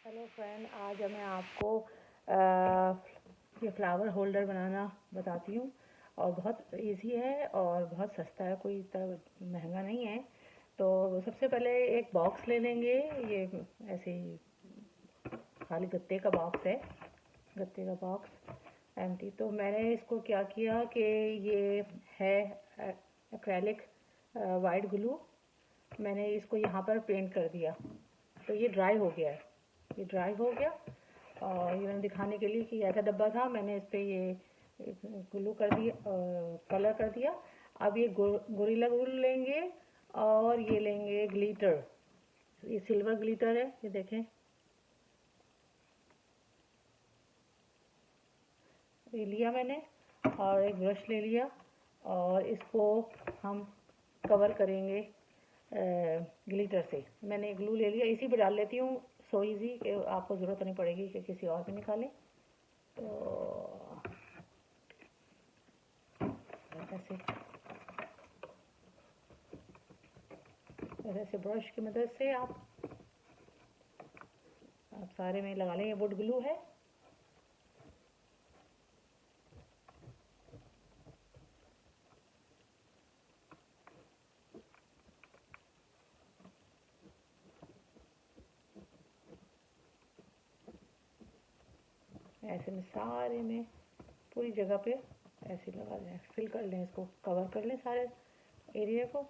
Hello friend, आज मैं आपको ये फ्लावर होल्डर बनाना बताती हूँ। और बहुत इजी है और बहुत सस्ता है, कोई इतना महंगा नहीं है। तो सबसे पहले एक बॉक्स ले लेंगे। ये ऐसे ही खाली गत्ते का बॉक्स है, गत्ते का बॉक्स एम्प्टी। तो मैंने इसको क्या किया कि ये है एक्रेलिक वाइट ग्लू। मैंने इसको यहाँ पर पेंट कर दिया, तो ये ड्राई हो गया है। ये ड्राई हो गया और ये मैंने दिखाने के लिए कि ऐसा डब्बा था, मैंने इस पर ये ग्लू कर दिया, कलर कर दिया। अब ये गोरिल्ला ग्लू लेंगे और ये लेंगे ग्लिटर। ये सिल्वर ग्लिटर है, ये देखें, ये लिया मैंने। और एक ब्रश ले लिया और इसको हम कवर करेंगे ग्लिटर से। मैंने ग्लू ले लिया, इसी पे डाल लेती हूँ, सो इजी कि आपको ज़रूरत नहीं पड़ेगी कि किसी और पे निकालें। तो ऐसे ऐसे ब्रश की मदद से आप सारे में लगा लें। ये वुड ग्लू है। ऐसे में सारे में पूरी जगह पे ऐसे लगा लें, फिल कर लें, इसको कवर कर लें सारे एरिया को।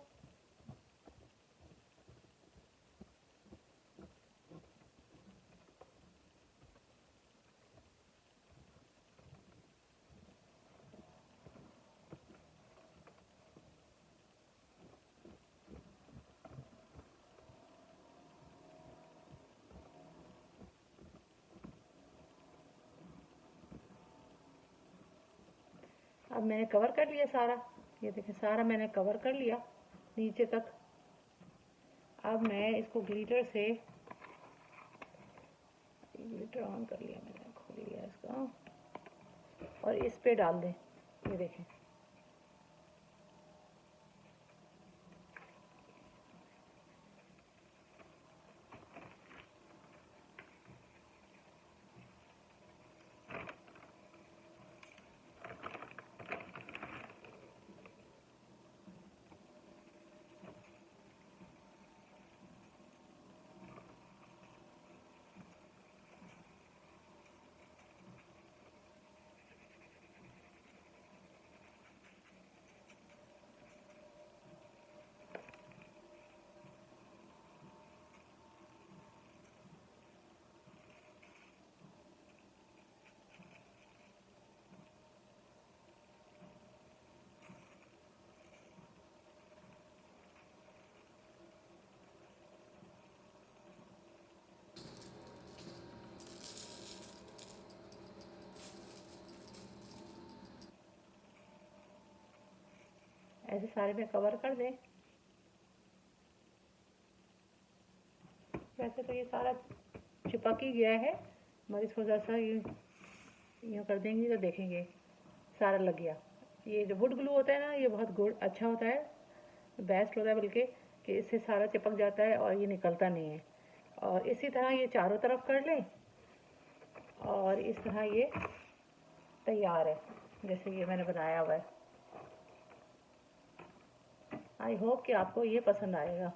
अब मैंने कवर कर लिया सारा, ये देखें सारा मैंने कवर कर लिया नीचे तक। अब मैं इसको ग्लिटर से, ग्लिटर ऑन कर लिया मैंने, खोल लिया इसका और इस पे डाल दें। ये देखें, ऐसे सारे में कवर कर दें। वैसे तो ये सारा चिपक ही गया है, मगर इसको सा यूँ कर देंगे तो देखेंगे सारा लग गया। ये जो वुड ग्लू होता है ना, ये बहुत गुड अच्छा होता है, बेस्ट होता है बल्कि, कि इससे सारा चिपक जाता है और ये निकलता नहीं है। और इसी तरह ये चारों तरफ कर लें और इस तरह ये तैयार है जैसे ये मैंने बनाया हुआ है। आई होप कि आपको ये पसंद आएगा।